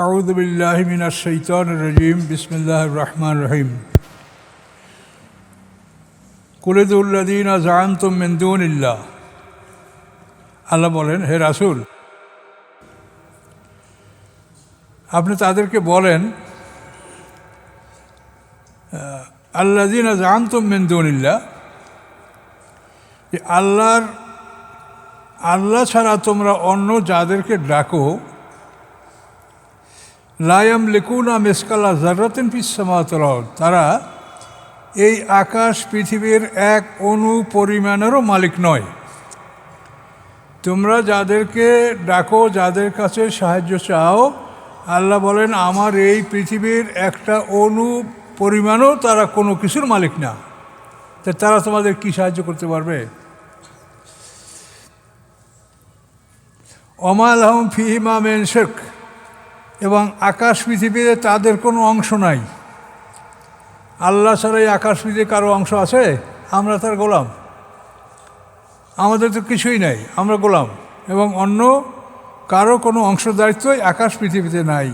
আউযু বিল্লাহি মিনাশ শাইতানির রাজিম বিসমিল্লাহির রহমানির রহিম কুল উদুল্লাযীনা যাআমতুম মিন দুনিল্লাহ। আল্লাহ বলেন, হে রাসূল, আপনি তাদেরকে বলেন, আল্লাযীনা যাআমতুম মিন দুনিল্লাহ, যে আল্লাহ ছাড়া তোমরা অন্য যাদেরকে ডাকো, লা ইয়ামলিকুনা মিসকালা যাররাতিন ফিস সামাওয়াতি ওয়াল আরদ, তারা এই আকাশ পৃথিবীর এক অণু পরিমাণেরও মালিক নয়। তোমরা যাদেরকে ডাকো, যাদের কাছে সাহায্য চাও, আল্লাহ বলেন আমার এই পৃথিবীর একটা অণু পরিমাণও তারা কোনো কিছুর মালিক না। তা তারা তোমাদের কি সাহায্য করতে পারবে? ওমা লাহুম ফীহিমা মিন শিরক, এবং আকাশ পৃথিবীতে তাদের কোনো অংশ নাই। আল্লাহ ছাড়া এই আকাশ পৃথিবীতে কারো অংশ আছে? আমরা তার গোলাম, আমাদের তো কিছুই নাই, আমরা গোলাম, এবং অন্য কারো কোনো অংশদারিত্বই আকাশ পৃথিবীতে নাই।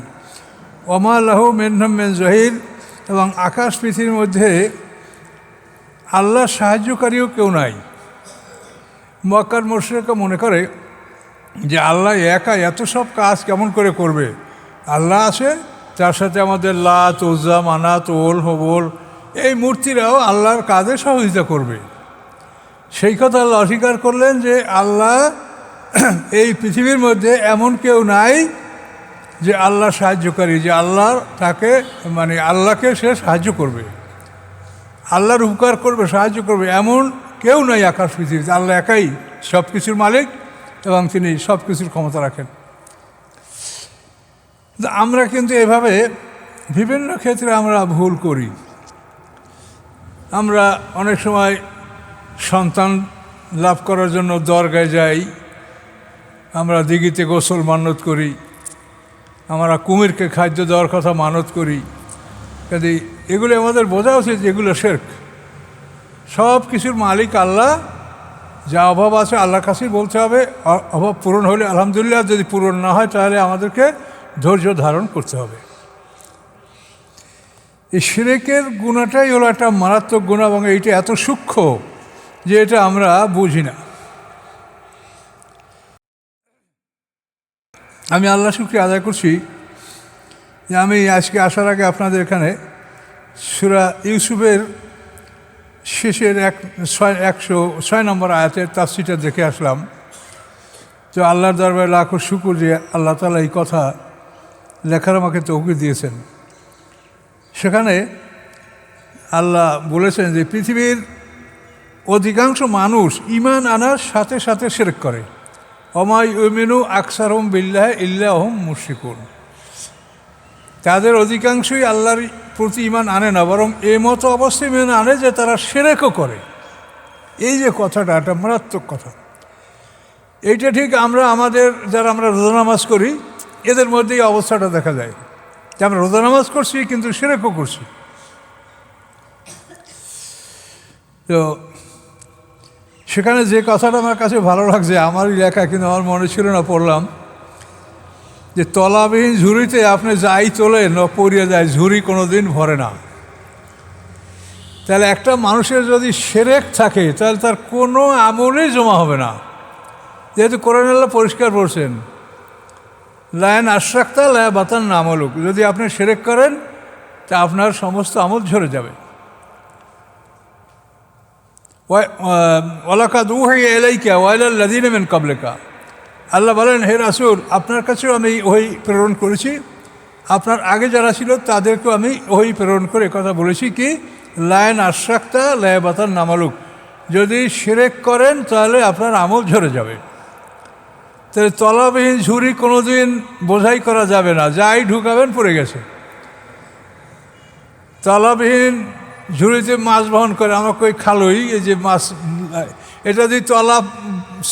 ওমা লাহু মিনহুম মিন জহির, এবং আকাশ পৃথিবীর মধ্যে আল্লাহর সাহায্যকারীও কেউ নাই। মক্কার মুশরিকরা মনে করে যে আল্লাহ একা এত সব কাজ কেমন করে করবে। আল্লাহ আছে, তার সাথে আমাদের লাত, উজ্জা, মানাত, ওল, হবল এই মূর্তিরাও আল্লাহর কাজে সহযোগিতা করবে। সেই কথা আল্লাহ অস্বীকার করলেন যে আল্লাহ এই পৃথিবীর মধ্যে এমন কেউ নাই যে আল্লাহ সাহায্যকারী, যে আল্লাহ তাকে আল্লাহকে সে সাহায্য করবে, আল্লাহর উপকার করবে, সাহায্য করবে, এমন কেউ নাই আকাশ পৃথিবীতে। আল্লাহ একাই সব কিছুর মালিক এবং তিনি সব কিছুর ক্ষমতা রাখেন। আমরা কিন্তু এভাবে বিভিন্ন ক্ষেত্রে আমরা ভুল করি। আমরা অনেক সময় সন্তান লাভ করার জন্য দরগায় যাই, আমরা দিঘিতে গোসল মানত করি, আমরা কুমিরকে খাদ্য দেওয়ার কথা মানত করি। কাজে এগুলো আমাদের বোঝা উচিত যে এগুলো শিরক। সব কিছুর মালিক আল্লাহ, যা অভাব আছে আল্লাহর কাছেই বলতে হবে। অভাব পূরণ হলে আলহামদুলিল্লাহ, যদি পূরণ না হয় তাহলে আমাদেরকে ধৈর্য ধারণ করতে হবে। এই শিরকের গুণাটাই হলো একটা মারাত্মক গুণ, এবং এইটা এত সূক্ষ্ম যে এটা আমরা বুঝি না। আমি আল্লাহ শুকরিয়া আদায় করছি যে আমি আজকে আসার আগে আপনাদের এখানে সূরা ইউসুফের শেষের 106 নম্বর আয়াতের তাফসীরটা দেখে আসলাম। তো আল্লাহর দরবারে লাখো শুকর যে আল্লাহ তাআলা এই কথা লেখার আমাকে তৌফিক দিয়েছেন। সেখানে আল্লাহ বলেছেন যে পৃথিবীর অধিকাংশ মানুষ ঈমান আনার সাথে সাথে শিরক করে। ওমা ইউমিনু আকসারহুম বিল্লাহি ইল্লা হুম মুশরিকুন, তাদের অধিকাংশই আল্লাহর প্রতি ঈমান আনে না, বরং এই মতো অবস্থায় ঈমান আনে যে তারা শিরকও করে। এই যে কথাটা, একটা মারাত্মক কথা। এইটা ঠিক আমাদের যারা আমরা রোজা নামাজ করি এদের মধ্যেই অবস্থাটা দেখা যায় যে আমরা রোজা নামাজ করছি কিন্তু শিরকও করছি। তো সেখানে যে কথাটা আমার কাছে ভালো লাগছে, আমারই লেখা কিন্তু আমার মনে ছিল না, পড়লাম যে তলাবিহীন ঝুড়িতে আপনি যাই তোলেন পড়িয়ে যায়, ঝুড়ি কোনো দিন ভরে না। তাহলে একটা মানুষের যদি শিরক থাকে তাহলে তার কোনো আমলই জমা হবে না। যেহেতু কোরআন আল্লাহ পরিষ্কার বলছেন, লাইন আশরাকতা লা বাতান আমলুক, যদি আপনি শিরক করেন তা আপনার সমস্ত আমল ঝরে যাবে। ওয়ালাকাদ উহিয়া ইলাইকা ওয়া ইলাল লাযীনা মিন ক্বাবলিকা, আল্লাহ বলেন, হে রাসূল, আপনার কাছেও আমি ওহী প্রেরণ করেছি, আপনার আগে যারা ছিল তাদেরকেও আমি ওহী প্রেরণ করে কথা বলেছি কি, লাইন আশরাকতা লা বাতান আমালুক, যদি শিরক করেন তাহলে আপনার আমল ঝরে যাবে। তাহলে তলাবিহীন ঝুড়ি কোনো দিন বোঝাই করা যাবে না, যাই ঢুকাবেন পড়ে গেছে। তলাবিহীন ঝুড়িতে মাছ বহন করে, আমরা কই খালই, এই যে মাছ, এটা যদি তলা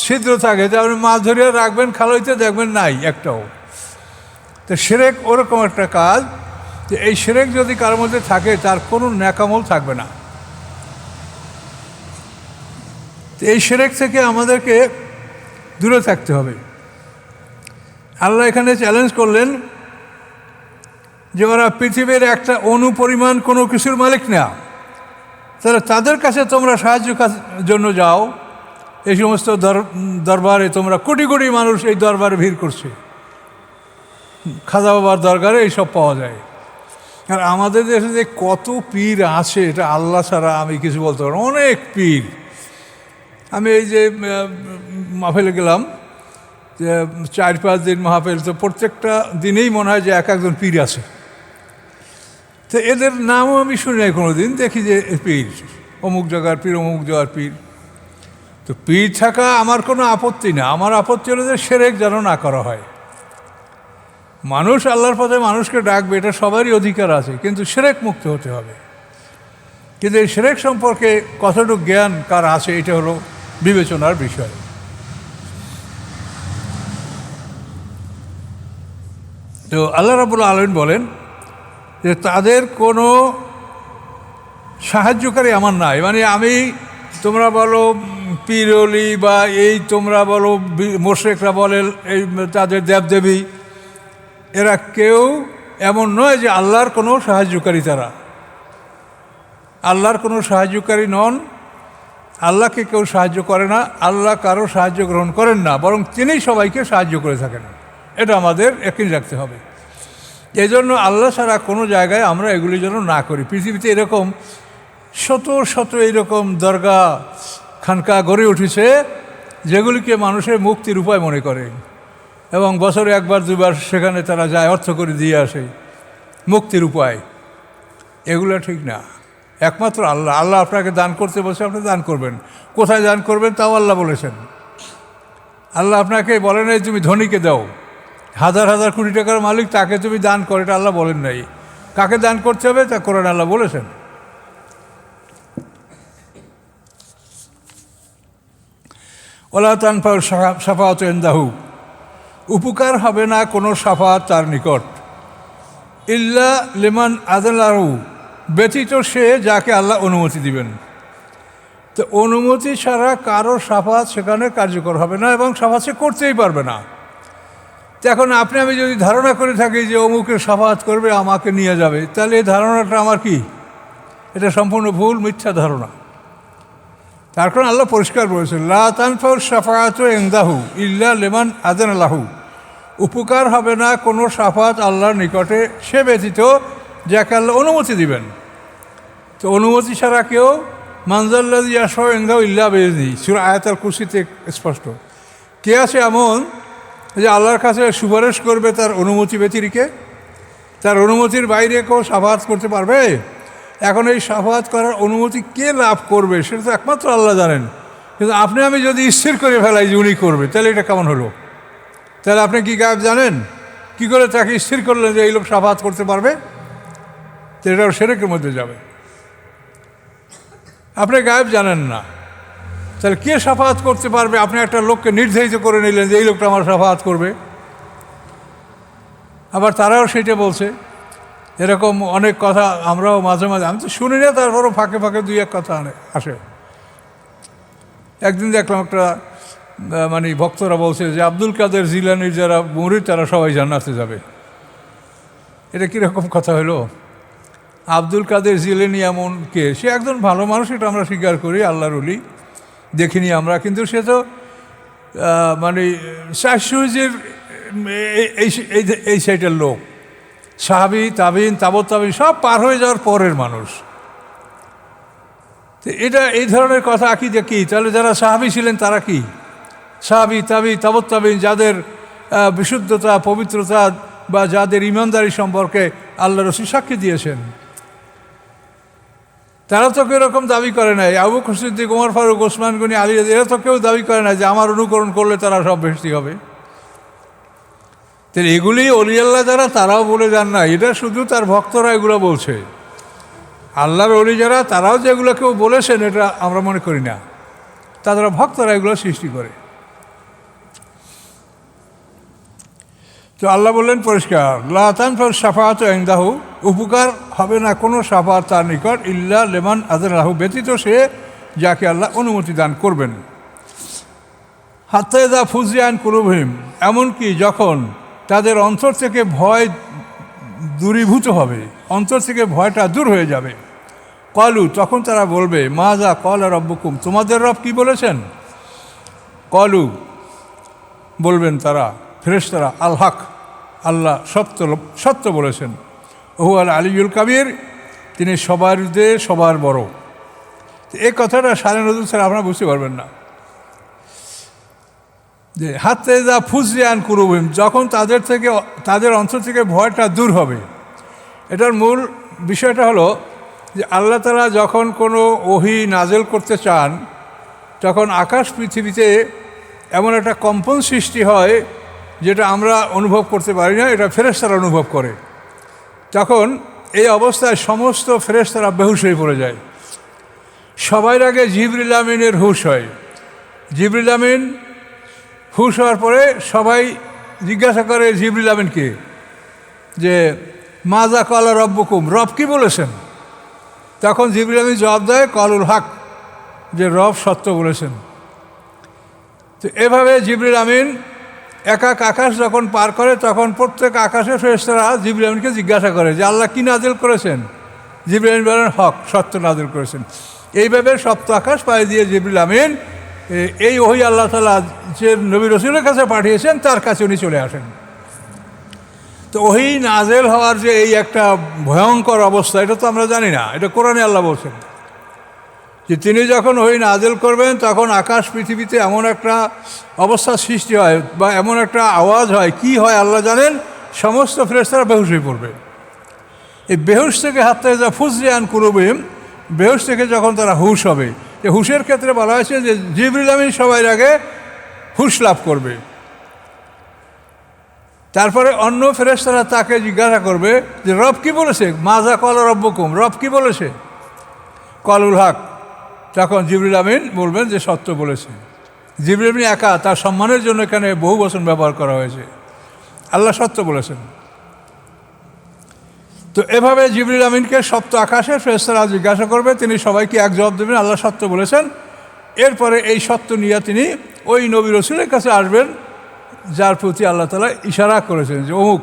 ছিদ্র থাকে তাহলে মাছ ধরিয়ে রাখবেন খালইতে, দেখবেন নাই একটাও। তো শিরক ওরকম একটা কাজ যে এই শিরক যদি কারোর মধ্যে থাকে তার কোনো নেকামল থাকবে না। তো এই শিরক থেকে আমাদেরকে দূরে থাকতে হবে। আল্লাহ এখানে চ্যালেঞ্জ করলেন যে ওরা পৃথিবীর একটা অনুপরিমাণ কোনো কিছুর মালিক না, তাহলে তাদের কাছে তোমরা সাহায্য জন্য যাও। এই সমস্ত দরবারে তোমরা কোটি কোটি মানুষ এই দরবারে ভিড় করছে, খাজা বাবার দরবারে এইসব পাওয়া যায়। আর আমাদের দেশে যে কত পীর আছে এটা আল্লাহ ছাড়া আমি কিছু বলতে পারবো। অনেক পীর। আমি এই যে মাহফিলে গেলাম, যে 4-5 দিন মাহফিল, তো প্রত্যেকটা দিনেই মনে হয় যে এক একজন পীর আছে। তো এদের নামও আমি শুনি নাই কোনো দিন, দেখি যে পীর, অমুক জায়গার পীর, অমুক জায়গার পীর। তো পীর থাকা আমার কোনো আপত্তি না, আমার আপত্তি হলো যে শিরক যেন না করা হয়। মানুষ আল্লাহর পথে মানুষকে ডাকবে, এটা সবারই অধিকার আছে, কিন্তু শিরক মুক্ত হতে হবে। কিন্তু এই শিরক সম্পর্কে কতটুকু জ্ঞান কার আছে এটা হলো বিবেচনার বিষয়। তো আল্লাহ রাব্বুল আলামিন বলেন যে তাদের কোনো সাহায্যকারী আমার নাই। মানে আমি, তোমরা বলো পীর অলি বা এই তোমরা বলো মোশরেকরা বলেন এই তাদের দেবদেবী, এরা কেউ এমন নয় যে আল্লাহর কোনো সাহায্যকারী। তারা আল্লাহর কোনো সাহায্যকারী নন। আল্লাহকে কেউ সাহায্য করে না, আল্লাহ কারো সাহায্য গ্রহণ করেন না, বরং তিনিই সবাইকে সাহায্য করে থাকেন। এটা আমাদের একই রাখতে হবে। এই জন্য আল্লাহ ছাড়া কোনো জায়গায় আমরা এগুলি যেন না করি। পৃথিবীতে এরকম শত শত এইরকম দরগা খানকা গড়ে উঠেছে যেগুলিকে মানুষের মুক্তির উপায় মনে করে, এবং বছরে 1-2বার সেখানে তারা যায়, অর্থ করে দিয়ে আসে মুক্তির উপায়। এগুলো ঠিক না। একমাত্র আল্লাহ। আল্লাহ আপনাকে দান করতে বলছে, আপনি দান করবেন। কোথায় দান করবেন তাও আল্লাহ বলেছেন। আল্লাহ আপনাকে বলেন নাই তুমি ধনীকে দাও, হাজার হাজার কোটি টাকার মালিক তাকে তুমি দান করো, এটা আল্লাহ বলেন নাই। কাকে দান করতে হবে তা কোরআনে আল্লাহ বলেছেন। ওলা তানফাউ শাফাআত ইনদাহু, উপকার হবে না কোনো শাফাত তার নিকট, ইল্লা লিমান আযাল্লাহু, ব্যতীত সে যাকে আল্লাহ অনুমতি দিবেন। তো অনুমতি ছাড়া কারো শাফাত সেখানে কার্যকর হবে না, এবং শাফাত সে করতেই পারবে না। তো এখন আপনি আমি যদি ধারণা করে থাকি যে অমুকের শাফাত করবে আমাকে নিয়ে যাবে, তাহলে এই ধারণাটা আমার কি? এটা সম্পূর্ণ ভুল, মিথ্যা ধারণা। তার কারণ আল্লাহ পরিষ্কার বলেছেন, লা তানফাউ শাফাআতু ইনদাহু ইল্লা লিমান আযানা লাহু, উপকার হবে না কোনো শাফাত আল্লাহর নিকটে সে ব্যতীত যাকে আল্লাহ অনুমতি দিবেন। তো অনুমতি ছাড়া কেউ, মানজাল্লাযী ইয়াশফাউ ইনদাহু ইল্লা বিইযনিহি, সূরা আয়াতুল কুরসিতে স্পষ্ট। কে আছে এমন যে আল্লাহর কাছে সুপারিশ করবে তার অনুমতি ব্যতিরেকে? তার অনুমতির বাইরে কেউ শাফাত করতে পারবে? এখন এই শাফাত করার অনুমতি কে লাভ করবে সেটা তো একমাত্র আল্লাহ জানেন। কিন্তু আপনি আমি যদি স্থির করে ফেলাই যে উনি করবে, তাহলে এটা কেমন হলো? তাহলে আপনি কি গায়েব জানেন? কি করে তাকে স্থির করলেন যে এই লোক শাফাত করতে পারবে? তো এটাও শিরকের মধ্যে যাবে। আপনি গায়েব জানেন না, তাহলে কে শাফাত করতে পারবে? আপনি একটা লোককে নির্ধারিত করে নিলেন যে এই লোকটা আমার শাফাত করবে। আবার তারাও সেটা বলছে। এরকম অনেক কথা আমরাও মাঝে মাঝে, আমি তো শুনি না, তারপরও ফাঁকে ফাঁকে 2-1 কথা আসে। একদিন দেখলাম একটা মানে ভক্তরা বলছে যে আব্দুল কাদের জিলানির যারা মুরিদ তারা সবাই জান্নাতে যাবে। এটা কীরকম কথা হলো? আব্দুল কাদের জিলানি এমন কে? সে একজন ভালো মানুষ, এটা আমরা স্বীকার করি, আল্লাহর ওলি, দেখিনি আমরা। কিন্তু সে তো মানে শাহসুইজের এই সাইডের লোক, সাহাবি তাবিন তাবৎ তাবিন সব পার হয়ে যাওয়ার পরের মানুষ। তো এটা এই ধরনের কথা কি দেখি? তাহলে যারা সাহাবি ছিলেন তারা কি? সাহাবি তাবি তাবৎ তাবিন, যাদের বিশুদ্ধতা পবিত্রতা বা যাদের ইমানদারি সম্পর্কে আল্লাহ রাসূল সাক্ষী দিয়েছেন, তারা তো কেউ এরকম দাবি করে নাই। আবু বকর সিদ্দিক, ওমর ফারুক, ওসমান গনি, আলী, এরা তো কেউ দাবি করে না যে আমার অনুকরণ করলে তারা সব বেহেশতি হবে। তাহলে এগুলি অলি আল্লাহ যারা, তারাও বলে যান না, এটা শুধু তার ভক্তরা এগুলো বলছে। আল্লাহর অলি যারা, তারাও যে এগুলো কেউ বলেছেন এটা আমরা মনে করি না, তারা ভক্তরা এগুলো সৃষ্টি করে। তো আল্লাহ বললেন পরিষ্কার, লা তানফাউ শাফাআতু ইনদাহু, উপকার হবে না কোনো শাফাত তার নিকট, ইল্লা লিমান আযানা লাহু, ব্যতীত সে যাকে আল্লাহ অনুমতি দান করবেন। হাত্তা ইযা ফুজিআ আন কুলুবিহিম, এমনকি যখন তাদের অন্তর থেকে ভয় দূরীভূত হবে, অন্তর থেকে ভয়টা দূর হয়ে যাবে। কলু, তখন তারা বলবে, মাজা কল রব্বুকুম, তোমাদের রব কি বলেছেন? কলু, বলবেন তারা, ফেরেশতারা, আল হক, আল্লাহ সত্য বলেছেন। ওহু আল আলিউল কাবির, তিনি সবার ঊর্ধ্বে সবার বড়। এই কথাটা সারে নজরুল ছাড়া আপনারা বুঝতে পারবেন না। যে হাতে যা ফুজিয়ান কুরুবিম, যখন তাদের অন্তর থেকে ভয়টা দূর হবে। এটার মূল বিষয়টা হলো যে আল্লাহ তাআলা যখন কোনো ওহী নাজেল করতে চান, তখন আকাশ পৃথিবীতে এমন একটা কম্পন সৃষ্টি হয় যেটা আমরা অনুভব করতে পারি না, এটা ফেরেশতারা অনুভব করে। তখন এই অবস্থায় সমস্ত ফেরেশতারা বেহুশ হয়ে পড়ে যায়। সবার আগে জিবরিল আমিনের হুঁশ হয়। জিবরিল আমিন হুঁশ হওয়ার পরে সবাই জিজ্ঞাসা করে জিবরিল আমিনকে যে মাজা কলা রব্বুকুম, রব কি বলেছেন? তখন জিবরিল আমিন জবাব দেয় কলুল হক, যে রব সত্য বলেছেন। তো এভাবে জিবরিল আমিন এক এক আকাশ যখন পার করে, তখন প্রত্যেক আকাশের ফেরেশতারা জিবরিল আমিনকে জিজ্ঞাসা করে যে আল্লাহ কি নাজিল করেছেন? জিবরিল আমিন বলেন হক, সত্য নাজিল করেছেন। এইভাবে সপ্ত আকাশ পায়ে দিয়ে জিবরিল আমিন এই ওহী আল্লাহ তাআলা যে নবী রাসূলের কাছে পাঠিয়েছেন তার কাছে উনি চলে আসেন। তো ওহী নাজেল হওয়ার যে এই একটা ভয়ঙ্কর অবস্থা, এটা তো আমরা জানি না, এটা কোরআনে আল্লাহ বলছেন যে তিনি যখন ওহী নাজেল করবেন তখন আকাশ পৃথিবীতে এমন একটা অবস্থার সৃষ্টি হয় বা এমন একটা আওয়াজ হয়, কি হয় আল্লাহ জানেন, সমস্ত ফেরেশতারা বেহুশ হয়ে পড়বে। এই বেহুশ থেকে হাতে যা ফুজিয়ান কুরুবিম, বেহুশ থেকে যখন তারা হুঁশ হবে, এই হুঁশের ক্ষেত্রে বলা হয়েছে যে জিবরিল আমিন সবার আগে হুঁশ লাভ করবে। তারপরে অন্য ফেরেশতারা তাকে জিজ্ঞাসা করবে যে রব কি বলেছে? মাজা কল রব্বুকুম, রব কি বলেছে? কলুল হক, তখন জিবরিল আমিন বলবেন যে সত্য বলেছে। জিবরিল আমিন একা, তার সম্মানের জন্য এখানে বহু বচন ব্যবহার করা হয়েছে, আল্লাহ সত্য বলেছেন। তো এভাবে জিবরিল আমিনকে সপ্ত আকাশের ফেরেশতারা জিজ্ঞাসা করবে, তিনি সবাইকে এক জবাব দেবেন, আল্লাহ সত্য বলেছেন। এরপরে এই সত্য নিয়ে তিনি ওই নবী রাসূলের কাছে আসবেন যার প্রতি আল্লাহ তাআলা ইশারা করেছেন যে অমুক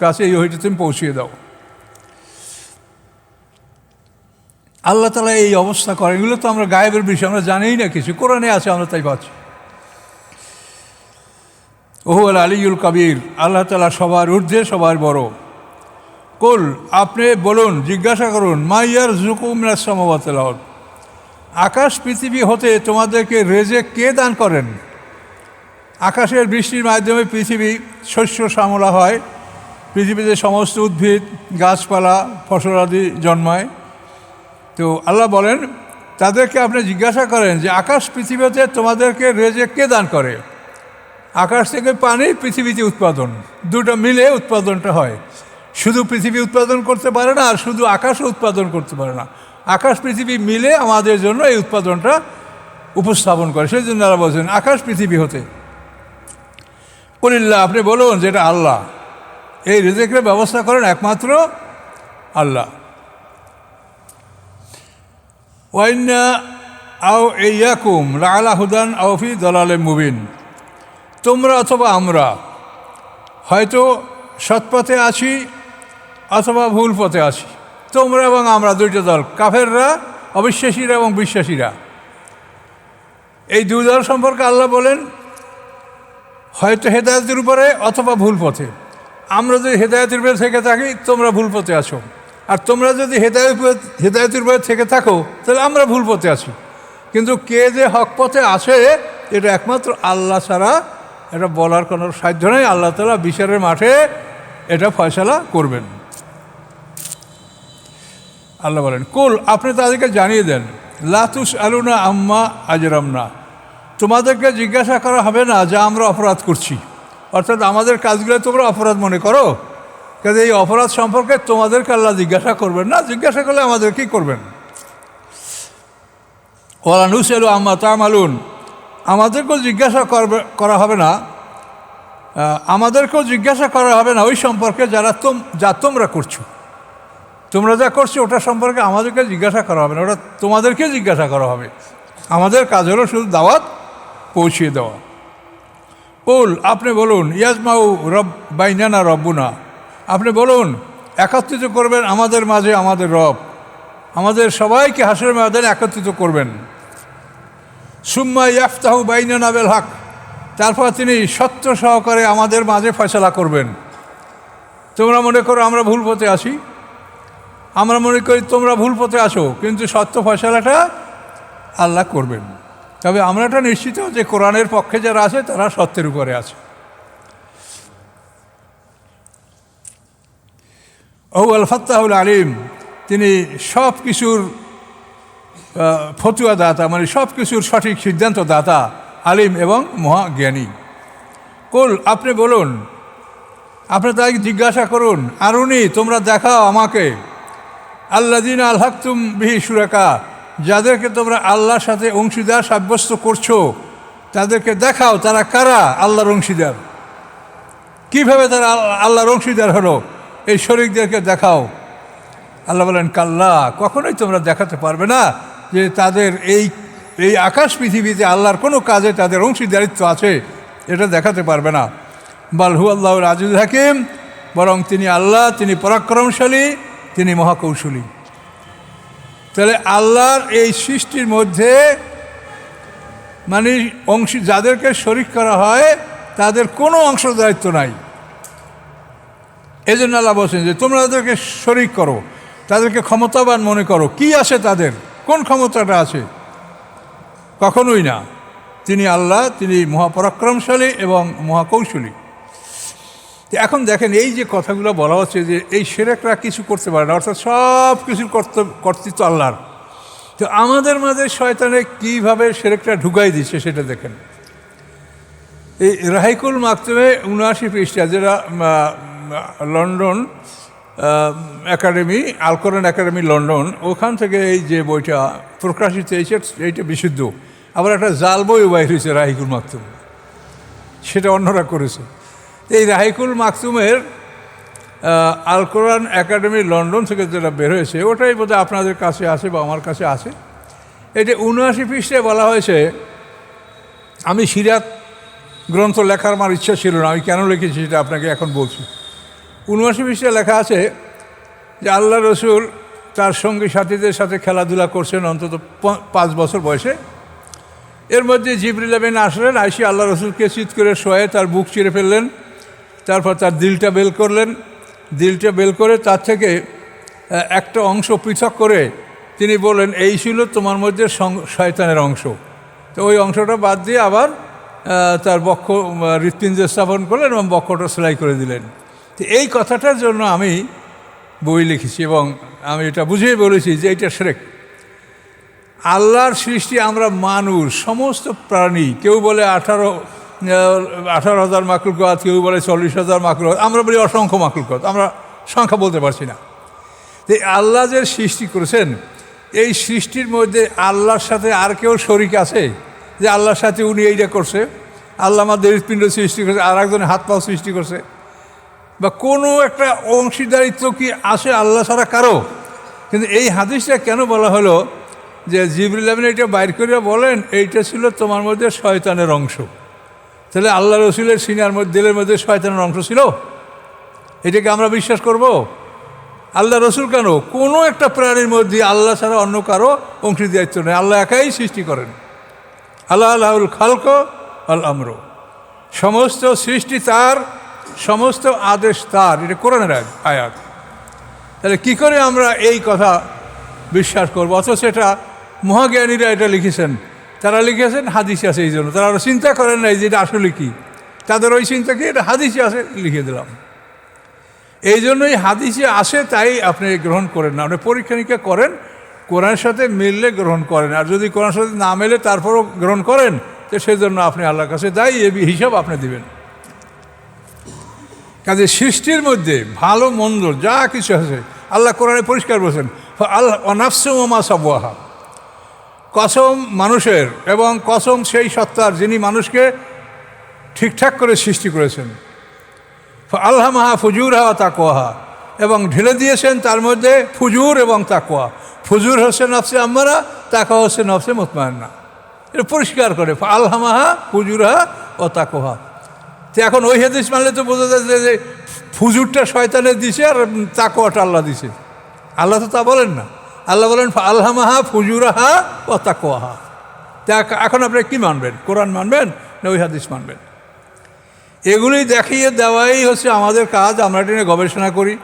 কাছে এই ওহীটা তুমি পৌঁছিয়ে দাও। আল্লাহ তাআলা এই অবস্থা করেন। এগুলো তো আমরা গায়েবের বিষয়, আমরা জানিই না কিছু, কোরআনে আছে, আমরা তাই পাচ্ছি। ওহু আল আলিউল কাবির, আল্লাহ তাআলা সবার ঊর্ধ্বে সবার বড়। কুল, আপনি বলুন, জিজ্ঞাসা করুন, মাইয়ার জুকুম মিনাস সামাওয়াতি ওয়াল আরদ, আকাশ পৃথিবী হতে তোমাদেরকে রেজেক কে দান করেন? আকাশের বৃষ্টির মাধ্যমে পৃথিবী শস্য শ্যামলা হয়, পৃথিবীতে সমস্ত উদ্ভিদ গাছপালা ফসলাদি জন্মায়। তো আল্লাহ বলেন তাদেরকে আপনি জিজ্ঞাসা করেন যে আকাশ পৃথিবীতে তোমাদেরকে রেজেক কে দান করে? আকাশ থেকে পানি, পৃথিবীতে উৎপাদন, দুটো মিলে উৎপাদনটা হয়। শুধু পৃথিবী উৎপাদন করতে পারে না, আর শুধু আকাশও উৎপাদন করতে পারে না, আকাশ পৃথিবী মিলে আমাদের জন্য এই উৎপাদনটা উপস্থাপন করে। সেই জন্য আল্লাহ বলছেন আকাশ পৃথিবী হতে। কুলিল্লাহ, আপনি বলুন যেটা আল্লাহ এই রিজিকের ব্যবস্থা করেন, একমাত্র আল্লাহ। ওয়াইন্না আও ইয়াকুম লাআলা হুদান আও ফি দালালিম মুবিন, তোমরা অথবা আমরা হয়তো সৎপথে আছি অথবা ভুল পথে আছি। তোমরা এবং আমরা দুইটা দল, কাফেররা অবিশ্বাসীরা এবং বিশ্বাসীরা, এই দুই দল সম্পর্কে আল্লাহ বলেন হয়তো হেদায়েতের উপরে অথবা ভুল পথে। আমরা যদি হেদায়েতের উপরে থেকে থাকি, তোমরা ভুল পথে আছো, আর তোমরা যদি হেদায়েতের উপরে থেকে থাকো, তাহলে আমরা ভুল পথে আছি। কিন্তু কে যে হক পথে আছে এটা একমাত্র আল্লাহ ছাড়া এটা বলার কোনো সাধ্য নেই। আল্লাহ তাআলা বিচারের মাঠে এটা ফয়সালা করবেন। আল্লাহ বলেন কুল, আপনি তাদেরকে জানিয়ে দেন, লা তুসআলুনা আম্মা আজরামনা, তোমাদেরকে জিজ্ঞাসা করা হবে না যা আমরা অপরাধ করছি। অর্থাৎ আমাদের কাজগুলো তোমরা অপরাধ মনে করো, কাজে এই অপরাধ সম্পর্কে তোমাদেরকে আল্লাহ জিজ্ঞাসা করবেন না, জিজ্ঞাসা করলে আমাদের কী করবেন? ওয়ালা নুসআলু আম্মা তা'মালুন, আমাদেরকেও জিজ্ঞাসা করা হবে না, আমাদেরকেও জিজ্ঞাসা করা হবে না ওই সম্পর্কে যা তোমরা করছো। তোমরা যা করছো ওটা সম্পর্কে আমাদেরকে জিজ্ঞাসা করা হবে না, ওটা তোমাদেরকে জিজ্ঞাসা করা হবে। আমাদের কাজ হলো শুধু দাওয়াত পৌঁছিয়ে দেওয়া। কুল, আপনি বলুন, ইয়াজমাউ বাইনানা রব্বুনা, আপনি বলুন একত্রিত করবেন আমাদের মাঝে আমাদের রব, আমাদের সবাইকে হাসরের ময়দানে একত্রিত করবেন। সুম্মা ইয়াফতাহু বাইনানা বিল হক, তারপর তিনি সত্য সহকারে আমাদের মাঝে ফয়সালা করবেন। তোমরা মনে করো আমরা ভুল পথে আসি, আমরা মনে করি তোমরা ভুল পথে আসো, কিন্তু সত্য ফয়সালাটা আল্লাহ করবেন। তবে আমরা এটা নিশ্চিত যে কোরআনের পক্ষে যারা আছে তারা সত্যের উপরে আছে। আল ফাত্তাহুল আলিম, তিনি সব কিছুর ফতুয়া দাতা, মানে সব কিছুর সঠিক সিদ্ধান্ত দাতা, আলিম এবং মহাজ্ঞানী। কুল, আপনি বলুন, আপনি তাকে জিজ্ঞাসা করুন, আরুনি, তোমরা দেখাও আমাকে, আল্লাযীনা আলহাকতুম বিহি শুরাকা, যাদেরকে তোমরা আল্লাহর সাথে অংশীদার সাব্যস্ত করছো, তাদেরকে দেখাও তারা কারা আল্লাহর অংশীদার, কীভাবে তারা আল্লাহর অংশীদার হলো, এই শরীকদেরকে দেখাও। আল্লাহ বলেন, কাল্লা, কখনোই তোমরা দেখাতে পারবে না যে তাদের এই আকাশ পৃথিবীতে আল্লাহর কোনো কাজে তাদের অংশীদারিত্ব আছে, এটা দেখাতে পারবে না। বাল হু আল্লাহুল আজিজুল হাকিম, বরং তিনি আল্লাহ, তিনি পরাক্রমশালী, তিনি মহাকৌশলী। তাহলে আল্লাহর এই সৃষ্টির মধ্যে মানে যাদেরকে শরীক করা হয় তাদের কোনো অংশদারিত্ব নাই। এই জন্য আল্লাহ বলছেন যে তোমরা তাদেরকে শরীক করো, তাদেরকে ক্ষমতাবান মনে করো। কি আছে তাদের, কোন ক্ষমতাটা আছে? কখনোই না। তিনি আল্লাহ, তিনি মহাপরাক্রমশালী এবং মহাকৌশলী। এখন দেখেন, এই যে কথাগুলো বলা হচ্ছে যে এই শিরকরা কিছু করতে পারে না, অর্থাৎ সব কিছুর কর্তৃত্ব আল্লাহর। তো আমাদের মাঝে শয়তানে কীভাবে শিরকটা ঢুকাই দিচ্ছে সেটা দেখেন। এই রাহিকুল মাকতুমে ৭৯ পৃষ্ঠা, যেটা লন্ডন একাডেমি, আল কোরআন একাডেমি লন্ডন, ওখান থেকে এই যে বইটা প্রকাশিত হয়েছে এইটা বিশুদ্ধ। আবার একটা জাল বইও বাইর হয়েছে রাহিকুল মাকতুম, সেটা অন্যরা করেছে। এই রাহিকুল মাকতুমের আল কোরআন একাডেমি লন্ডন থেকে যেটা বের হয়েছে ওটাই বোধহয় আপনাদের কাছে আছে বা আমার কাছে আছে। এটা ৭৯ পৃষ্ঠায় বলা হয়েছে, আমি সিরাত গ্রন্থ লেখার আমার ইচ্ছা ছিল না, আমি কেন লিখেছি সেটা আপনাকে এখন বলছি। ৭৯ পৃষ্ঠায় লেখা আছে যে আল্লাহ রসুল তার সঙ্গী সাথীদের সাথে খেলাধুলা করছেন অন্তত ৫ বছর বয়সে। এর মধ্যে জিবরিল আমিন আসলেন, আইসি আল্লাহ রসুলকে চিৎ করে শোয়ে তার বুক চিরে ফেললেন, তারপর তার দিলটা বের করলেন। দিলটা বের করে তার থেকে একটা অংশ পৃথক করে তিনি বললেন, এই ছিল তোমার মধ্যে শয়তানের অংশ। তো ওই অংশটা বাদ দিয়ে আবার তার বক্ষ হৃৎপিণ্ডে স্থাপন করলেন এবং বক্ষটা সেলাই করে দিলেন। তো এই কথাটার জন্য আমি বই লিখেছি এবং আমি এটা বুঝিয়ে বলেছি যে এইটা শিরক। আল্লাহর সৃষ্টি আমরা মানুষ, সমস্ত প্রাণী, কেউ বলে 18,000 মাখলুকাত, কেউ বলে 40,000 মাখলুকাত, আমরা বলি অসংখ্য মাখলুকাত, আমরা সংখ্যা বলতে পারছি না। এই আল্লাহ যে সৃষ্টি করেছেন, এই সৃষ্টির মধ্যে আল্লাহর সাথে আর কেউ শরিক আছে যে আল্লাহর সাথে উনি এইটা করছে? আল্লাহ আমাদের হৃৎপিণ্ড সৃষ্টি করছে, আর একজনের হাত পাও সৃষ্টি করছে, বা কোনো একটা অংশীদারিত্ব কি আসে আল্লাহ ছাড়া কারো? কিন্তু এই হাদিসটা কেন বলা হলো যে জিবরিল আমিন এটা বাইর করে বলেন এইটা ছিল তোমার মধ্যে শয়তানের অংশ? তাহলে আল্লাহ রসুলের সিনার মধ্যে, দিলের মধ্যে শয়তানের অংশ ছিল? এটাকে আমরা বিশ্বাস করব? আল্লাহ রসুল কেন, কোনো একটা প্রাণীর মধ্যে আল্লাহ ছাড়া অন্য কারো অংশীদারিত্ব নেই, আল্লাহ একাই সৃষ্টি করেন। আল্লাহ আল্লাহুল খালক আল আমর, সমস্ত সৃষ্টি তার, সমস্ত আদেশ তার, এটা কোরআনের আয়াত। তাহলে কী করে আমরা এই কথা বিশ্বাস করবো? অথচ এটা মহাজ্ঞানীরা এটা লিখেছেন, তারা লিখেছেন হাদিসে আছে, এই জন্য তারা চিন্তা করেন নাই যে এটা আসলে কী। তাদের ওই চিন্তা কি, এটা হাদিসে আছে লিখে দিলাম। এই জন্যই হাদিসে আসে তাই আপনি গ্রহণ করেন না, আপনি পরীক্ষা নিরীক্ষা করেন, কোরআনের সাথে মিললে গ্রহণ করেন, আর যদি কোরআনের সাথে না মেলে তারপরও গ্রহণ করেন, তো সেজন্য আপনি আল্লাহর কাছে দায়ী, এ হিসাব আপনি দিবেন। কাজে সৃষ্টির মধ্যে ভালো মন্দ যা কিছু আছে আল্লাহ কোরআনে পরিষ্কার বলছেন, আল্লাহ অনাফসুম ওমা সাবওয়াহা, কসম মানুষের এবং কসম সেই সত্তার যিনি মানুষকে ঠিকঠাক করে সৃষ্টি করেছেন। আল্লামাহা ফুজুরহা তাকওয়াহা, এবং ঢেলে দিয়েছেন তার মধ্যে ফুজুর এবং তাকওয়া। ফুজুর হচ্ছে নফসে আম্মারা, তাকওয়া হচ্ছে নফসে মুতমাইন্না। এটা পরিষ্কার করে আল্লামাহা ফুজুরহা ও তাকওয়াহা। তো এখন ওই হাদিস মানলে তো বোঝা যাচ্ছে যে ফুজুরটা শয়তানের দিছে আর তাকওয়াটা আল্লাহ দিছে। আল্লাহ তো তা বলেন না, আল্লাহ বলেন আলহামাহা ফুজুরাহা ও তাকওয়াহা। তা এখন আপনি কি মানবেন, কোরআন মানবেন না ওই হাদিস মানবেন? এগুলি দেখিয়ে দেওয়াই হচ্ছে আমাদের কাজ। আমরা এটা নিয়ে গবেষণা করি।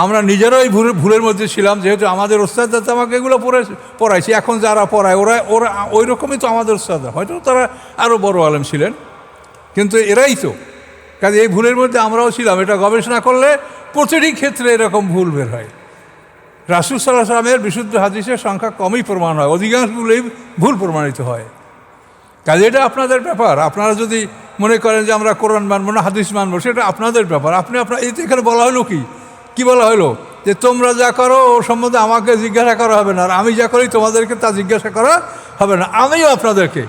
আমরা নিজেরাও এই ভুলের মধ্যে ছিলাম, যেহেতু আমাদের ওস্তাদরা তো আমাকে এগুলো পড়াইছে। এখন যারা পড়ায় ওরা ওই রকমই তো আমাদের ওস্তাদরা, হয়তো তারা আরও বড় আলেম ছিলেন, কিন্তু এরাই তো। কাজে এই ভুলের মধ্যে আমরাও ছিলাম। এটা গবেষণা করলে প্রতিটি ক্ষেত্রে এরকম ভুল বের হয়। রাসূল সাল্লাল্লাহু আলাইহি ওয়াসাল্লামের বিশুদ্ধ হাদিসের সংখ্যা কমই প্রমাণ হয়, অধিকাংশগুলোই ভুল প্রমাণিত হয়। কাজে এটা আপনাদের ব্যাপার। আপনারা যদি মনে করেন যে আমরা কোরআন মানবো না হাদিস মানবো, সেটা আপনাদের ব্যাপার। আপনার এই তো এখানে বলা হলো কি বলা হলো যে তোমরা যা করো ওর সম্বন্ধে আমাকে জিজ্ঞাসা করা হবে না, আর আমি যা করি তোমাদেরকে তা জিজ্ঞাসা করা হবে না। আমিও আপনাদেরকে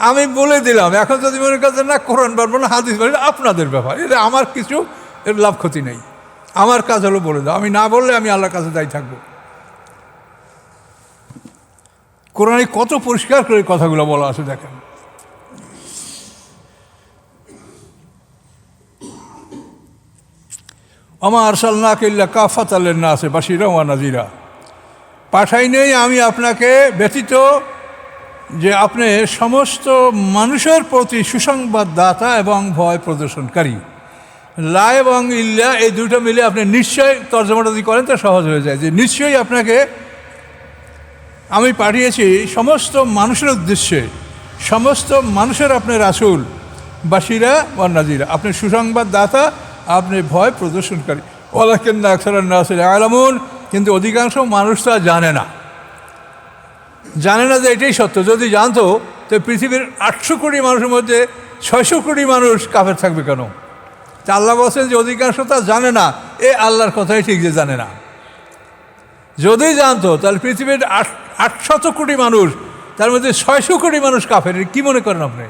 আমি বলে দিলাম। এখন যদি মনে করেন না কোরআন মানবো না হাদিস মানবো, আপনাদের ব্যাপার। এটা আমার কিছু এর লাভ ক্ষতি নেই। আমার কাজ হলো বলে দাও। আমি না বললে আমি আল্লাহর কাছে দায়ী থাকবো। কোরআনে কত পরিষ্কার করে কথাগুলো বলা আছে দেখেন। আমা আরসালনাকা ইল্লা কাফাতাল লিন-নাসি বাশীরান ওয়া নাযীরা। পাঠাই নেই আমি আপনাকে ব্যতীত যে আপনি সমস্ত মানুষের প্রতি সুসংবাদদাতা এবং ভয় প্রদর্শনকারী। লা এবং ইল্লা এই দুটো মিলে আপনি নিশ্চয় তর্জমাটা যদি করেন তা সহজ হয়ে যায়, যে নিশ্চয়ই আপনাকে আমি পাঠিয়েছি সমস্ত মানুষের উদ্দেশ্যে, সমস্ত মানুষের আপনি রাসূল, বাশীরা ওয়া নাযীরা, আপনি সুসংবাদদাতা, আপনি ভয় প্রদর্শনকারী। ওয়ালাকিন্না আকসারান নাসি লা ইয়ালামুন, কিন্তু অধিকাংশ মানুষ তা জানে না যে এটাই সত্য। যদি জানতো তো পৃথিবীর 800 কোটি মানুষের মধ্যে 600 কোটি মানুষ কাফের থাকবে কেন? তা আল্লাহ বলছেন যে অধিকাংশ তা জানে না। আল্লাহর কথাই ঠিক যে জানে না। যদি জানতো তাহলে পৃথিবীর 800 কোটি মানুষ, তার মধ্যে 600 কোটি মানুষ কাফের। কি মনে করেন আপনি?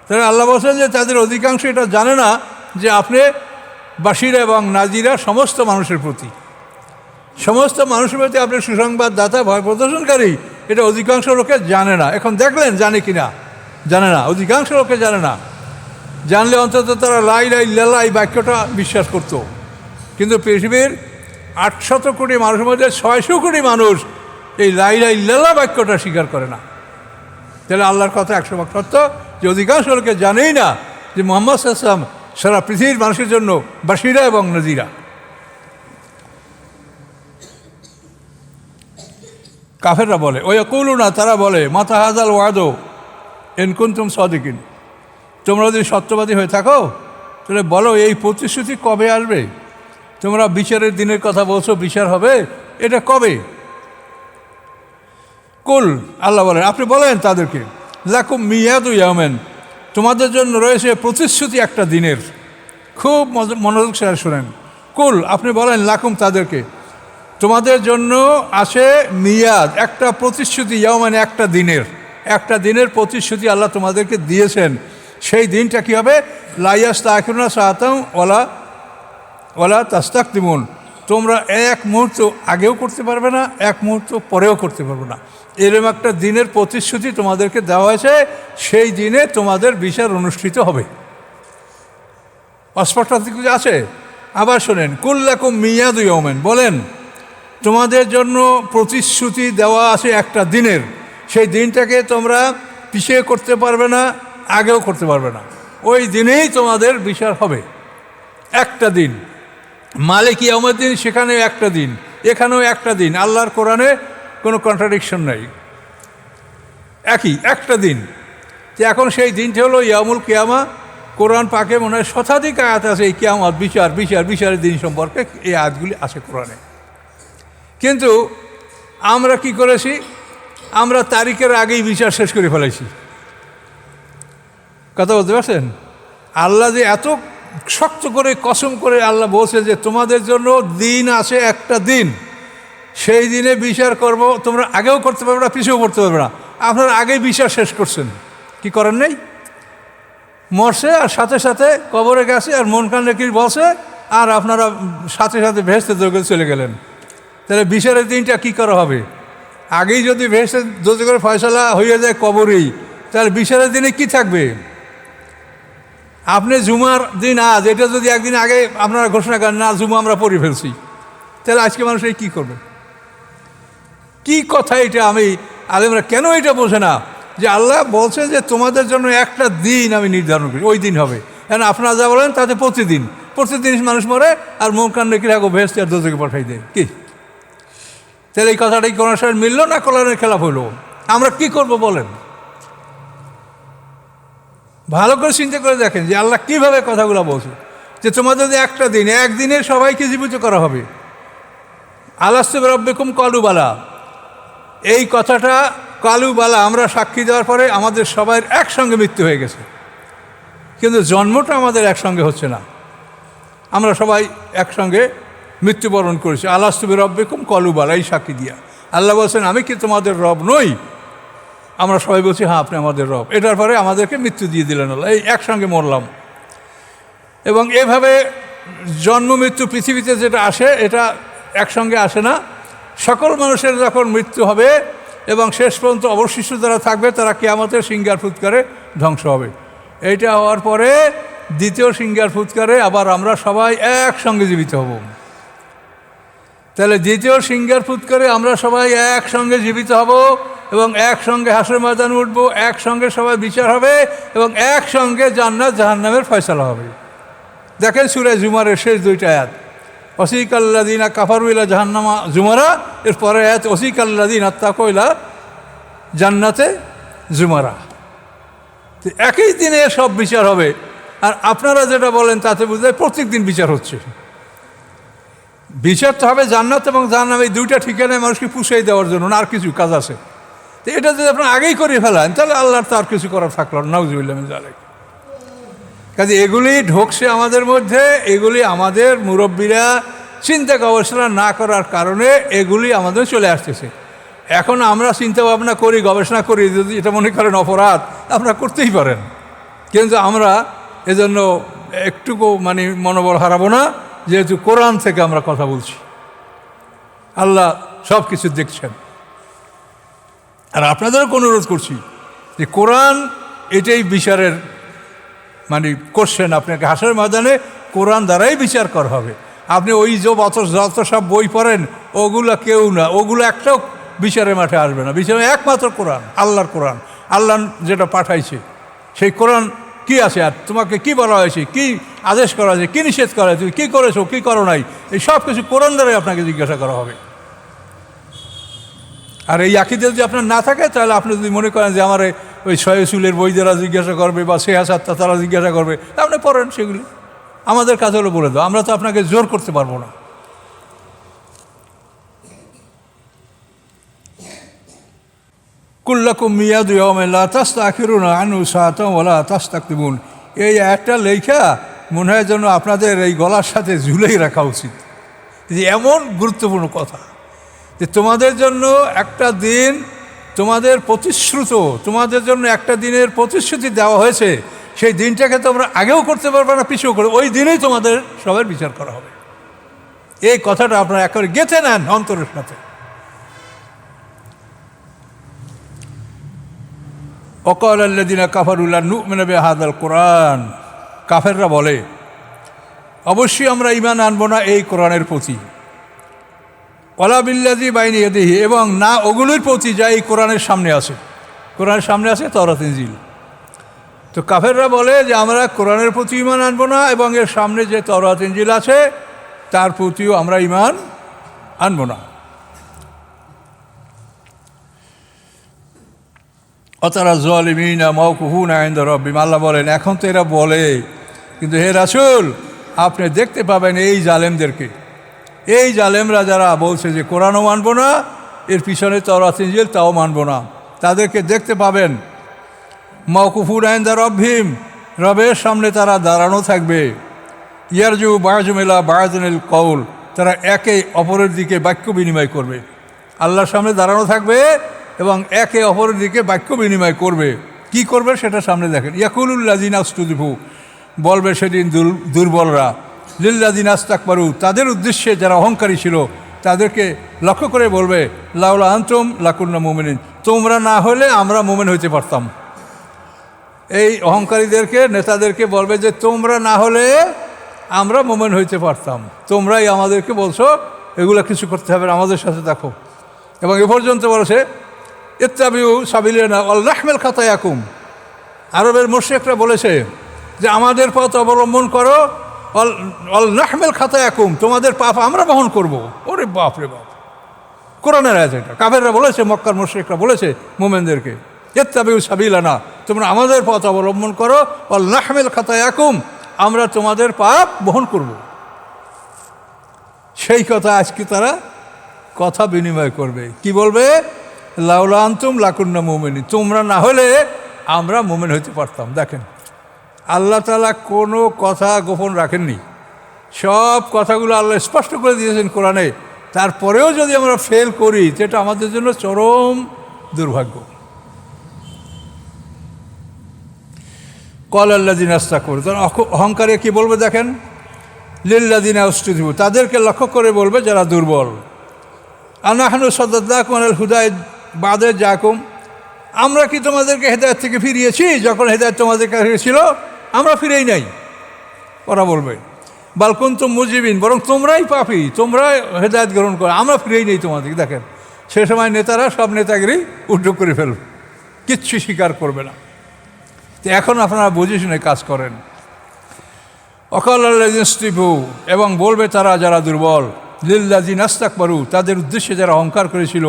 তাহলে আল্লাহ বলছেন যে তাদের অধিকাংশ এটা জানে না যে আপনি বাশীরা এবং নাযীরা সমস্ত মানুষের প্রতি, সমস্ত মানুষের প্রতি আপনি সুসংবাদদাতা, ভয় প্রদর্শনকারী। এটা অধিকাংশ লোকে জানে না। এখন দেখলেন জানে কি না? জানে না। অধিকাংশ লোকে জানে না। জানলে অন্তত তারা লা ইলাহা ইল্লাল্লাহ এই বাক্যটা বিশ্বাস করত। কিন্তু পৃথিবীর 800 কোটি মানুষের মধ্যে 600 কোটি মানুষ এই লা ইলাহা ইল্লাল্লাহ বাক্যটা স্বীকার করে না। তাহলে আল্লাহর কথা 100% সত্য যে অধিকাংশ লোকে জানেই না যে মুহাম্মদ সাল্লাল্লাহু আলাইহি ওয়াসাল্লাম সারা পৃথিবীর মানুষের জন্য বাশীরা এবং নাযীরা। কাফেররা বলে, ওয়াকুলুনা, তারা বলে, মাতা হাযাল ওয়াদু ইন কুনতুম সাদিকিন, তোমরা যদি সত্যবাদী হয়ে থাকো তাহলে বলো এই প্রতিশ্রুতি কবে আসবে? তোমরা বিচারের দিনের কথা বলছো, বিচার হবে, এটা কবে? কুল, আল্লাহ বলেন, আপনি বলেন তাদেরকে, লাকুম মিয়াদু ইয়াউমিন, তোমাদের জন্য রয়েছে প্রতিশ্রুতি একটা দিনের। খুব মনোযোগ সহকারে শুনেন। কুল, আপনি বলেন লাকুম, তাদেরকে, তোমাদের জন্য আছে মিয়াদ, একটা প্রতিশ্রুতি, ইয়াউমিন, একটা দিনের প্রতিশ্রুতি আল্লাহ তোমাদেরকে দিয়েছেন। সেই দিনটা কী হবে? লা ইয়াস্তাখিরুনা সাআতান ওয়ালা তাস্তাকদিমুন, তোমরা এক মুহূর্ত আগেও করতে পারবে না, এক মুহূর্ত পরেও করতে পারবে না। এরকম একটা দিনের প্রতিশ্রুতি তোমাদেরকে দেওয়া হয়েছে। সেই দিনে তোমাদের বিচার অনুষ্ঠিত হবে। অস্পষ্ট কিছু আছে? আবার শোনেন, কুল লাকুম মিয়াদু ইয়াউমিন, বলেন তোমাদের জন্য প্রতিশ্রুতি দেওয়া আছে একটা দিনের। সেই দিনটাকে তোমরা পিছিয়ে করতে পারবে না, আগেও করতে পারবে না। ওই দিনেই তোমাদের বিচার হবে। একটা দিন, মালিক ইয়াউমিদ্দিন, সেখানে একটা দিন, এখানেও একটা দিন। আল্লাহর কোরআনে কোনো কন্ট্রাডিকশন নেই, একই একটা দিন। তো এখন সেই দিনটি হলো ইয়াউমুল কিয়ামা। কোরআন পাকে মনে হয় শতাধিক আয়াত আছে এই কিয়ামত, বিচারের দিন সম্পর্কে এই আয়াতগুলি আছে কোরআনে। কিন্তু আমরা কি করেছি? আমরা তারিখের আগেই বিচার শেষ করে ফেলেছি। কথা বলতে পারছেন? আল্লাহ যে এত শক্ত করে কসম করে আল্লাহ বলছে যে তোমাদের জন্য দিন আছে, একটা দিন, সেই দিনে বিচার করব। তোমরা আগেও করতে পারবে না, পিছিয়েও করতে পারবে না। আপনারা আগেই বিচার শেষ করছেন, কি করেন নেই? মরছে আর সাথে সাথে কবরে গেছে আর মন কান রেখে বলছে, আর আপনারা সাথে সাথে ভেস্তে দৌড়ে চলে গেলেন। তাহলে বিচারের দিনটা কি করা হবে? আগেই যদি ভেস্তে দৌড়ে করে ফয়সালা হয়ে যায় কবরেই, তাহলে বিচারের দিনে কি থাকবে? আপনি জুমার দিন আজ, এটা যদি একদিন আগে আপনারা ঘোষণা করেন না জুমা আমরা পড়ে ফেলছি, তাহলে আজকে মানুষ এই কী করবে? কি কথা এটা? আমি আলেমরা কেন এটা বোঝে না যে আল্লাহ বলছেন যে তোমাদের জন্য একটা দিন আমি নির্ধারণ করি, ওই দিন হবে। কেন আপনারা যা বলেন তাতে প্রতিদিন মানুষ মরে, আর মুনকার নেকির আগে ভেস্তে আর দোজখে পাঠাই দেয়। কি তাহলে এই কথাটাই কোরআনের সাথে মিলল না কোরআনের খেলাফ হইল? আমরা কি করব বলেন? ভালো করে চিন্তা করে দেখেন যে আল্লাহ কিভাবে কথাগুলো বলছে, যে তোমাদের যে একটা দিন, একদিনে সবাইকে জীবিত করা হবে। আলাস্তু বিরাব্বিকুম ক্বালু বালা, এই কথাটা কালু বালা আমরা সাক্ষী দেওয়ার পরে আমাদের সবাই একসঙ্গে মৃত্যু হয়ে গেছে, কিন্তু জন্মটা আমাদের একসঙ্গে হচ্ছে না। আমরা সবাই একসঙ্গে মৃত্যুবরণ করেছি। আলাস্তু বিরাব্বিকুম ক্বালু বালা, এই সাক্ষী দিয়া আল্লাহ বলছেন আমি কি তোমাদের রব নই? আমরা সবাই বলছি হ্যাঁ আপনি আমাদের রব। এটার পরে আমাদেরকে মৃত্যু দিয়ে দিলেন আল্লাহ, এই একসঙ্গে মরলাম। এবং এভাবে জন্ম মৃত্যু পৃথিবীতে যেটা আসে এটা একসঙ্গে আসে না। সকল মানুষের যখন মৃত্যু হবে এবং শেষ পর্যন্ত অবশিষ্ট যারা থাকবে তারা কিয়ামতের সিংহার ফুৎকারে ধ্বংস হবে। এইটা হওয়ার পরে দ্বিতীয় সিংহার ফুৎকারে আবার আমরা সবাই একসঙ্গে জীবিত হব। তাহলে দ্বিতীয় সিংহার ফুৎকারে আমরা সবাই একসঙ্গে জীবিত হব এবং একসঙ্গে হাসরের ময়দানে উঠব, একসঙ্গে সবাই বিচার হবে এবং একসঙ্গে জান্নাত জাহান্নামের ফয়সালা হবে। দেখেন সূরা জুমারের শেষ দুইটা আয়াত, ওয়াসিকাল্লাযীনা কাফারু ইলা জাহান্নামা জুমারা, এর পরে আয়াত ওয়াসিকাল্লাযীনা তাকাউ ইলা জান্নাতে জুমারা। একই দিনে সব বিচার হবে। আর আপনারা যেটা বলেন তাতে বুঝলে প্রত্যেক দিন বিচার হচ্ছে। বিচার তো হবে জান্নাত এবং জাহান্নাম, এই দুইটা ঠিকানায় মানুষকে পুষিয়ে দেওয়ার জন্য, না আর কিছু কাজ আছে। তো এটা যদি আপনারা আগেই করে ফেলেন তাহলে আল্লাহর তো আর কিছু করার থাকলো না। নাউযুবিল্লাহ মিন যালিক। কাজে এগুলি ঢোকছে আমাদের মধ্যে, এগুলি আমাদের মুরব্বীরা চিন্তা গবেষণা না করার কারণে এগুলি আমাদের চলে আসতেছে। এখন আমরা চিন্তা ভাবনা করি, গবেষণা করি, যদি এটা মনে করেন অপরাধ আপনারা করতেই পারেন, কিন্তু আমরা এজন্য একটুকু মনোবল হারাবো না, যেহেতু কোরআন থেকে আমরা কথা বলছি। আল্লাহ সব কিছু দেখছেন। আর আপনাদেরও অনুরোধ করছি যে কোরআন এটাই বিচারের করছেন। আপনাকে হাসরের ময়দানে কোরআন দ্বারাই বিচার করা হবে। আপনি ওই যত সব বই পড়েন ওগুলো কেউ না, ওগুলো একটাও বিচারের মাঠে আসবে না। বিচারে একমাত্র কোরআন, আল্লাহর কোরআন, আল্লাহ যেটা পাঠাইছে সেই কোরআন কি আছে, আর তোমাকে কি বলা হয়েছে, কি আদেশ করা হয়েছে, কি নিষেধ করা হয়েছে, তুমি কী করেছো কী করো নাই, এই সব কিছু কোরআন দ্বারাই আপনাকে জিজ্ঞাসা করা হবে। আর এই আকীদা যদি আপনার না থাকে তাহলে আপনি যদি মনে করেন যে আমার ওই শয়ে সুলের বই দ্বারা জিজ্ঞাসা করবে বা সেহাসাত্তা তারা জিজ্ঞাসা করবে, আপনি পড়েন সেগুলি। আমাদের কাজ হলো বলে দাও, আমরা তো আপনাকে জোর করতে পারবো না। কুল্লাকুম মিয়াদু ইয়াওমিন লা তাস্তাখিরুনা আনহু সাআতান ওয়া লা তাস্তাকদিমুন, এই একটা লেখা মনে হয় যেন আপনাদের এই গলার সাথে ঝুলেই রাখা উচিত। যে এমন গুরুত্বপূর্ণ কথা যে তোমাদের জন্য একটা দিন, তোমাদের প্রতিশ্রুত, তোমাদের জন্য একটা দিনের প্রতিশ্রুতি দেওয়া হয়েছে, সেই দিনটাকে তোমরা আগেও করতে পারবে না, পিছিয়েও করবে, ওই দিনেই তোমাদের সবার বিচার করা হবে। এই কথাটা আপনারা একেবারে গেঁথে নেন অন্তরের সাথে। ওয়াকালা আল্লাযীনা কাফারু লান নু'মিনা বিহাযাল কুরআন, কাফেররা বলে অবশ্যই আমরা ঈমান আনবো না এই কোরআনের প্রতি, ওয়ালা বিল্লাযী বাইনা ইয়াদিহি, এবং না ওগুলোর প্রতি যা এই কোরআনের সামনে আছে। কোরআনের সামনে আছে তাওরাত ইনজিল। তো কাফেররা বলে যে আমরা কোরআনের প্রতি ঈমান আনবো না এবং এর সামনে যে তাওরাত ইনজিল আছে তার প্রতিও আমরা ঈমান আনবো না। অতারা যালিমিনা মাওকুফুনা ইনদা রাব্বিহিম, আল্লাহ বলেন এখন তো এরা বলে, কিন্তু হে রাসূল আপনি দেখতে পাবেন এই জালেমদেরকে, এই জালেমরা যারা বলছে যে কোরআনও মানবো না, এর পিছনে তাওরাত ইনজিল তাও মানবো না, তাদেরকে দেখতে পাবেন মাওকুফুনা ইনদা রাব্বিহিম, রবের সামনে তারা দাঁড়ানো থাকবে। ইয়ারজু বা'যুহুম ইলা বা'যিল কওল, তারা একে অপরের দিকে বাক্য বিনিময় করবে। আল্লাহর সামনে দাঁড়ানো থাকবে এবং একে অপরের দিকে বাক্য বিনিময় করবে। কি করবে সেটা সামনে দেখেন। ইয়াকুলুল লাযিনা ইসতুযিফু, বলবে সেদিন দুর্বলরা, লিল্লাযিনা ইসতাকবারু, তাদের উদ্দেশ্যে যারা অহংকারী ছিল তাদেরকে লক্ষ্য করে বলবে, লাউলা আনতুম লাকুন্না মুমিনিন, তোমরা না হলে আমরা মুমিন হইতে পারতাম। এই অহংকারীদেরকে, নেতাদেরকে বলবে যে তোমরা না হলে আমরা মোমেন হইতে পারতাম, তোমরাই আমাদেরকে বলছো এগুলো কিছু করতে হবে না, আমাদের সাথে দেখো। এবং এ পর্যন্ত বলেছে ইত্তাবিউ সাবিলানা ওয়াল নাহমিল খাতায়াকুম। আরবের মুশরিকরা বলেছে যে আমাদের পথ অবলম্বন করো, ওয়াল নাহমিল খাতায়াকুম, তোমাদের পাপ আমরা বহন করব। ওরে বাপ রে বাপ, কোরআনের আয়াত এটা। কাফেররা বলেছে, মক্কার মুশরিকরা বলেছে মুমিনদেরকে ইত্তাবিউ সাবিলানা, তোমরা আমাদের পথ অবলম্বন করো, ওয়াল নাহমিল খাতায়াকুম, আমরা তোমাদের পাপ বহন করব। সেই কথা আজকে তারা কথা বিনিময় করবে, কি বলবে? লাউলা আনতুম লাকুন্না মুমিনিন, তোমরা না হলে আমরা মুমিন হইতে পারতাম। দেখেন, আল্লাহ তাআলা কোনো কথা গোপন রাখেননি, সব কথাগুলো আল্লাহ স্পষ্ট করে দিয়েছেন কোরআনে। তারপরেও যদি আমরা ফেল করি, সেটা আমাদের জন্য চরম দুর্ভাগ্য। কল আল্লাযিনা ইসতাকবারু, তখন অহংকারে কি বলবে দেখেন, লিল্লাযিনা উসতুযিবু, তাদেরকে লক্ষ্য করে বলবে যারা দুর্বল, আনাহনু সাদাদনাকুম আলাল হুদায় বাদে জাকুম, আমরা কি তোমাদেরকে হেদায়েত থেকে ফিরিয়েছি? যখন হেদায়েত তোমাদের কাছে ছিল আমরা ফিরেই নাই। ওরা বলবে বাল কুনতুম মুজরিমিন, বরং তোমরাই পাপী, তোমরা হেদায়েত গ্রহণ করো, আমরা ফিরেই নেই তোমাদেরকে। দেখেন, সে সময় নেতারা সব নেতাগিরি উদ্যোগ করে ফেলবে, কিচ্ছু স্বীকার করবে না। তো এখন আপনারা বুঝে শুনে কাজ করেন। অকাল আল্লাযিনা ইসতাকবারু, এবং বলবে তারা যারা দুর্বল, লিল্লাযিনা ইসতাকবারু, তাদের উদ্দেশ্যে যারা অহংকার করেছিল,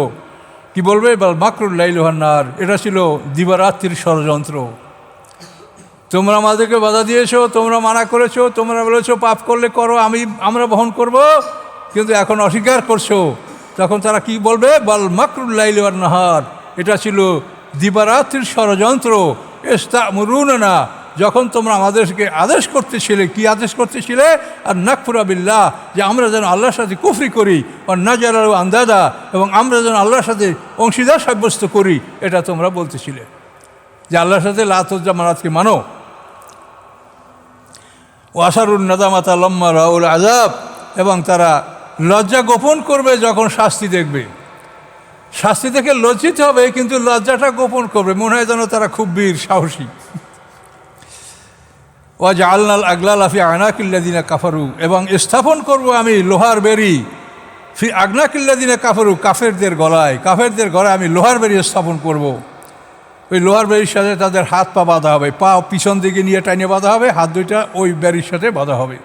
কি বলবে? বাল মাকরুল লাইলি ওয়ান নাহার, এটা ছিল দিবারাত্রির ষড়যন্ত্র। তোমরা আমাদেরকে বাধা দিয়েছো, তোমরা মানা করেছো, তোমরা বলেছো পাপ করলে করো, আমরা বহন করব, কিন্তু এখন অস্বীকার করছো। তখন তারা কি বলবে? বাল মাকরুল লাইলি ওয়ান নাহার, এটা ছিল দিবারাত্রির ষড়যন্ত্র। ইস্তা'মুরুনানা, যখন তোমরা আমাদেরকে আদেশ করতেছিলে, কি আদেশ করতেছিলে? আর নাকফুরা বিল্লাহ, যে আমরা যেন আল্লাহর সাথে কুফরি করি, আর নাজালাহু আন্দাদা, এবং আমরা যেন আল্লাহর সাথে অংশীদার সাব্যস্ত করি, এটা তোমরা বলতেছিলে, যে আল্লাহর সাথে লাত ওজ্জা মানাতকে মানো। ওয়াসারুন নাদামাতা লাম্মা রাউল আযাব, এবং তারা লজ্জা গোপন করবে যখন শাস্তি দেখবে। শাস্তি থেকে লজ্জিত হবে, কিন্তু লজ্জাটা গোপন করবে, মনে হয় যেন তারা খুব বীর সাহসী। ওয়াজআলনাল আগলালা ফি আনাকিল্লাযিনা কাফারু, এবং স্থাপন করব আমি লোহার বেড়ি ফি আগনাকিল্লাযিনা কাফারু, কাফেরদের গলায় আমি লোহার বেড়ি স্থাপন করব। ওই লোহার বেড়ির সাথে তাদের হাত পা বাঁধা হবে, পা পিছন দিকে নিয়ে টাইনে বাঁধা হবে, হাত দুইটা ওই বেড়ির সাথে বাঁধা হবে।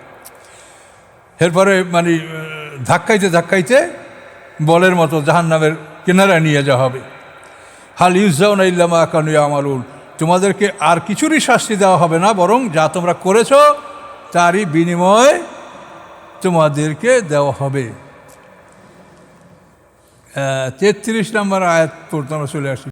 এরপরে মানে ধাক্কাইতে ধাক্কাইতে বলের মতো জাহান্নামের কিনারায় নিয়ে যাওয়া হবে। হাল ইউজাউনা ইল্লা মা কানু ইয়ামালুন, তোমাদেরকে আর কিছুরই শাস্তি দেওয়া হবে না, বরং যা তোমরা করেছো তারই বিনিময় তোমাদেরকে দেওয়া হবে। 33 নম্বর আয়াত পর্যন্ত চলে আসি।